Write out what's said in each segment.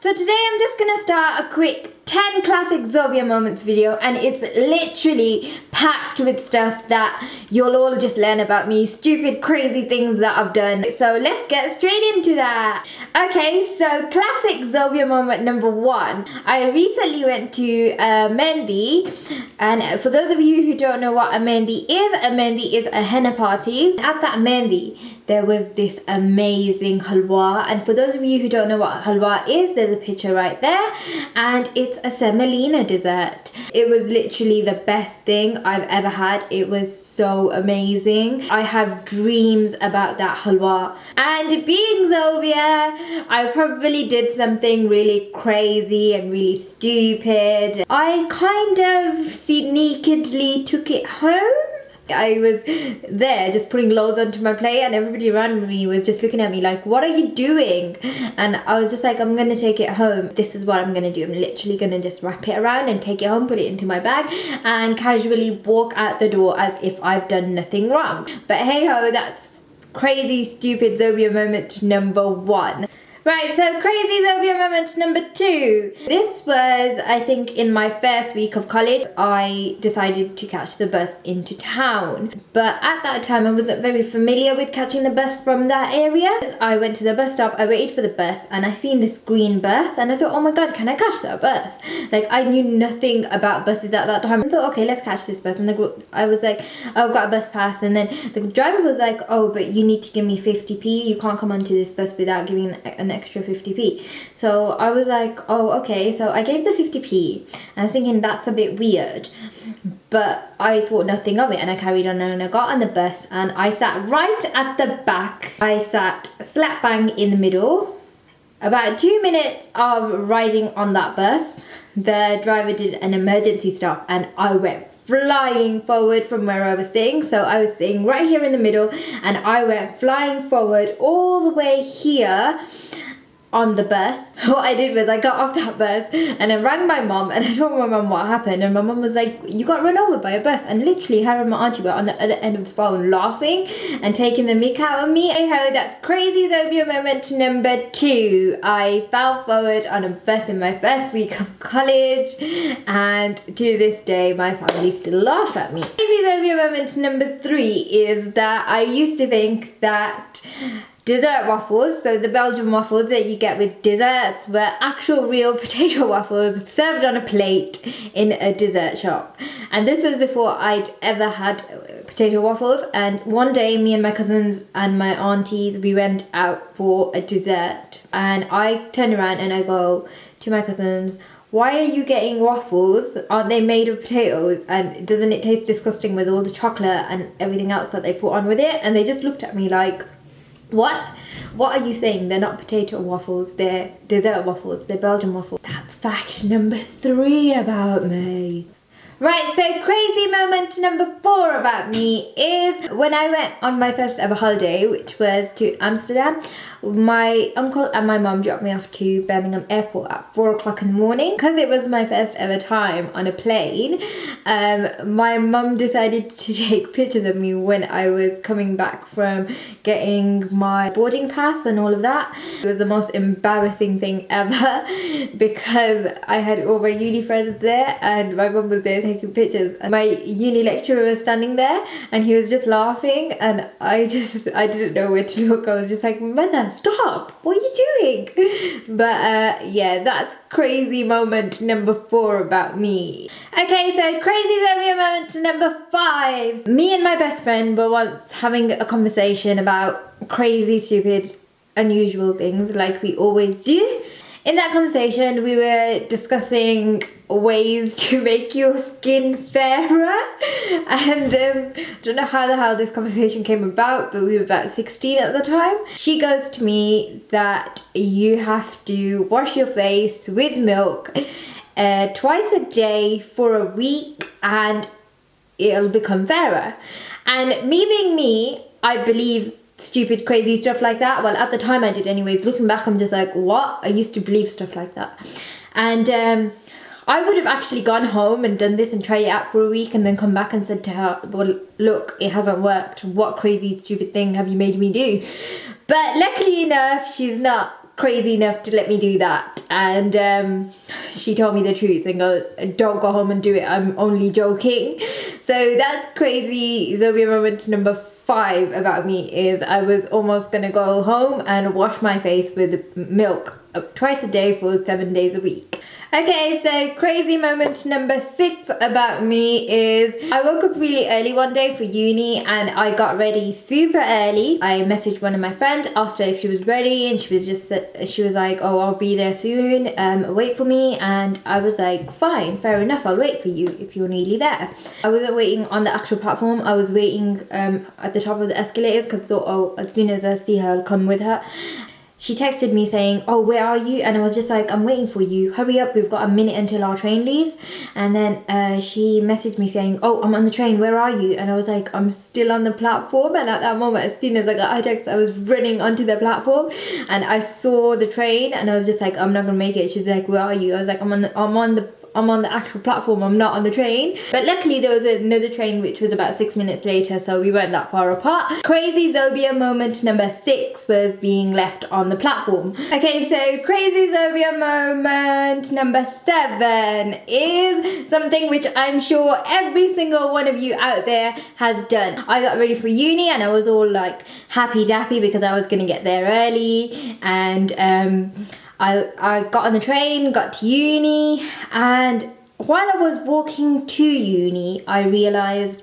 So today I'm just gonna start a quick 10 classic Zobia moments video, and it's literally packed with stuff that you'll all just learn about me, stupid crazy things that I've done. So let's get straight into that. Okay, so classic Zobia moment number 1. I recently went to a Mehndi, and for those of you who don't know what a Mehndi is a henna party. At that Mehndi there was this amazing halwa, and for those of you who don't know what halwa is, there's a picture right there, and it's a semolina dessert. It was literally the best thing I've ever had. It was so amazing. I have dreams about that halwa. And being Zobia, I probably did something really crazy and really stupid. I kind of sneakily took it home. I was there just putting loads onto my plate, and everybody around me was just looking at me like, what are you doing? And I was just like, I'm gonna take it home. This is what I'm gonna do. I'm literally gonna just wrap it around and take it home, put it into my bag, and casually walk out the door as if I've done nothing wrong. But hey ho, that's crazy stupid Zobia moment number 1. Right, so crazy Zobia moment number 2. This was, I think, in my first week of college. I decided to catch the bus into town. But at that time, I wasn't very familiar with catching the bus from that area. I went to the bus stop, I waited for the bus, and I seen this green bus, and I thought, oh my god, can I catch that bus? Like, I knew nothing about buses at that time. I thought, okay, let's catch this bus. And I was like, oh, I've got a bus pass. And then the driver was like, oh, but you need to give me 50p. You can't come onto this bus without giving an extra 50p. So I was like, oh, okay. So I gave the 50p, and I was thinking that's a bit weird, but I thought nothing of it, and I carried on, and I got on the bus, and I sat right at the back. I sat slap bang in the middle. About 2 minutes of riding on that bus, the driver did an emergency stop, and I went flying forward from where I was sitting. So I was sitting right here in the middle, and I went flying forward all the way here on the bus. What I did was I got off that bus and I rang my mom, and I told my mom what happened, and my mom was like, you got run over by a bus. And literally her and my auntie were on the other end of the phone laughing and taking the mick out of me. Hey ho, that's crazy Zobia moment number 2. I fell forward on a bus in my first week of college, and to this day my family still laugh at me. Crazy Zobia moment number 3 is that I used to think that dessert waffles, so the Belgian waffles that you get with desserts, were actual real potato waffles served on a plate in a dessert shop. And this was before I'd ever had potato waffles. And one day, me and my cousins and my aunties, we went out for a dessert, and I turned around and I go to my cousins, why are you getting waffles? Aren't they made of potatoes? And doesn't it taste disgusting with all the chocolate and everything else that they put on with it? And they just looked at me like, what are you saying? They're not potato waffles, they're dessert waffles, they're Belgian waffles. That's fact number 3 about me. Right, so crazy moment number 4 about me is when I went on my first ever holiday, which was to Amsterdam. My uncle and my mum dropped me off to Birmingham Airport at 4 o'clock in the morning. Because it was my first ever time on a plane, my mum decided to take pictures of me when I was coming back from getting my boarding pass and all of that. It was the most embarrassing thing ever because I had all my uni friends there, and my mum was there taking pictures, and my uni lecturer was standing there, and he was just laughing, and I didn't know where to look. I was just like, Mana, stop, what are you doing? But yeah, that's crazy moment number 4 about me. Okay, so crazy Zobia moment number 5. Me and my best friend were once having a conversation about crazy, stupid, unusual things like we always do. In that conversation, we were discussing ways to make your skin fairer, and I don't know how the hell this conversation came about, but we were about 16 at the time. She goes to me that you have to wash your face with milk twice a day for a week and it'll become fairer. And me being me, I believe stupid crazy stuff like that. Well, at the time I did anyways. Looking back, I'm just like, what? I used to believe stuff like that. And I would have actually gone home and done this and tried it out for a week and then come back and said to her, well, look, it hasn't worked. What crazy stupid thing have you made me do? But luckily enough, she's not crazy enough to let me do that, and she told me the truth and goes, don't go home and do it, I'm only joking. So that's crazy Zobia moment number 5 about me, is I was almost gonna go home and wash my face with milk twice a day for 7 days a week. Okay, so crazy moment number 6 about me is I woke up really early one day for uni and I got ready super early. I messaged one of my friends, asked her if she was ready, and she was like, oh, I'll be there soon, wait for me. And I was like, fine, fair enough, I'll wait for you if you're nearly there. I wasn't waiting on the actual platform, I was waiting at the top of the escalators because I thought, oh, as soon as I see her, I'll come with her. She texted me saying, oh, where are you? And I was just like, I'm waiting for you, hurry up, we've got a minute until our train leaves. And then she messaged me saying, oh, I'm on the train, where are you? And I was like, I'm still on the platform. And at that moment, as soon as I got her text, I was running onto the platform and I saw the train and I was just like, I'm not gonna make it. She's like, where are you? I was like, I'm on the actual platform, I'm not on the train. But luckily there was another train which was about 6 minutes later, so we weren't that far apart. Crazy Zobia moment number 6 was being left on the platform. Okay, so crazy Zobia moment number 7 is something which I'm sure every single one of you out there has done. I got ready for uni and I was all like happy dappy because I was gonna get there early, and I got on the train, got to uni, and while I was walking to uni, I realised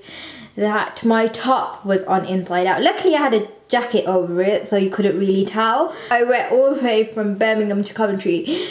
that my top was on inside out. Luckily I had a jacket over it, so you couldn't really tell. I went all the way from Birmingham to Coventry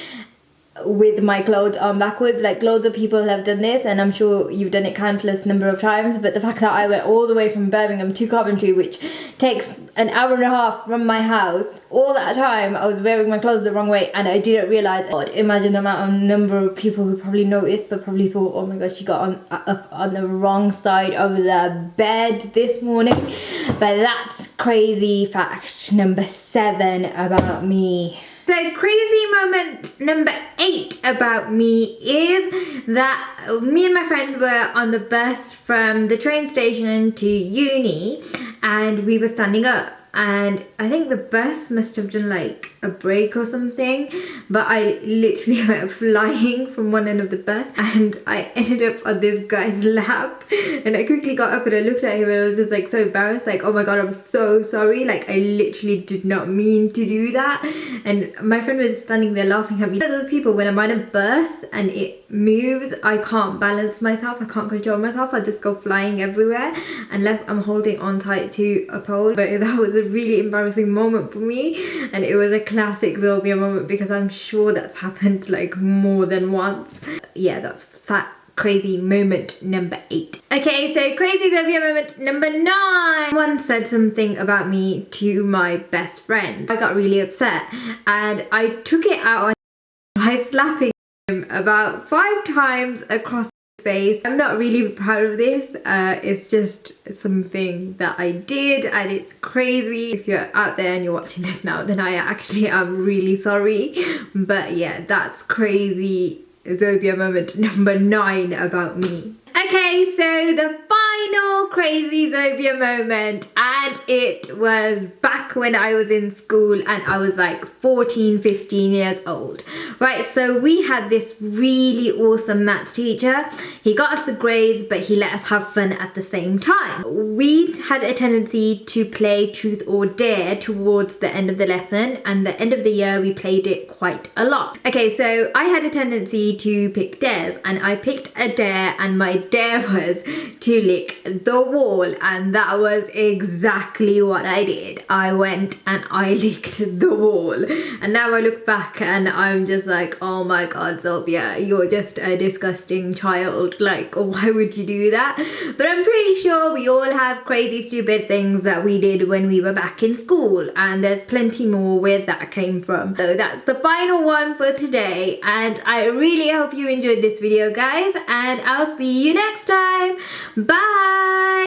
with my clothes on backwards. Like, loads of people have done this and I'm sure you've done it countless number of times, but the fact that I went all the way from Birmingham to Coventry, which takes an hour and a half from my house, all that time I was wearing my clothes the wrong way and I didn't realise. Imagine the amount of number of people who probably noticed but probably thought, oh my gosh, she got up on the wrong side of the bed this morning. But that's crazy fact number 7 about me. So crazy moment number 8 about me is that me and my friend were on the bus from the train station to uni and we were standing up, and I think the bus must have done like a break or something, but I literally went flying from one end of the bus and I ended up on this guy's lap, and I quickly got up and I looked at him and I was just like so embarrassed, like, oh my god, I'm so sorry, like I literally did not mean to do that. And my friend was standing there laughing at me. You know those people, when I'm on a bus and it moves, I can't balance myself, I can't control myself, I just go flying everywhere unless I'm holding on tight to a pole. But that was a really embarrassing moment for me, and it was a classic Zobia moment because I'm sure that's happened like more than once. Yeah, that's crazy moment number 8. Okay, so crazy Zobia moment number 9. Someone said something about me to my best friend. I got really upset and I took it out on by slapping him about 5 times across his face. I'm not really proud of this. It's just something that I did and it's crazy. If you're out there and you're watching this now, then I actually am really sorry. But yeah, that's crazy Zobia moment number 9 about me. Okay, so the final crazy Zobia moment, and it was back when I was in school and I was like 14-15 years old. Right, so we had this really awesome maths teacher. He got us the grades, but he let us have fun at the same time. We had a tendency to play truth or dare towards the end of the lesson, and the end of the year we played it quite a lot. Okay, so I had a tendency to pick dares, and I picked a dare, and my dare was to lick the wall, and that was exactly what I did. I went and I licked the wall, and now I look back and I'm just like, oh my god, Zobia, you're just a disgusting child. Like, why would you do that? But I'm pretty sure we all have crazy stupid things that we did when we were back in school, and there's plenty more where that came from. So that's the final one for today, and I really hope you enjoyed this video, guys, and I'll see you next time. Bye.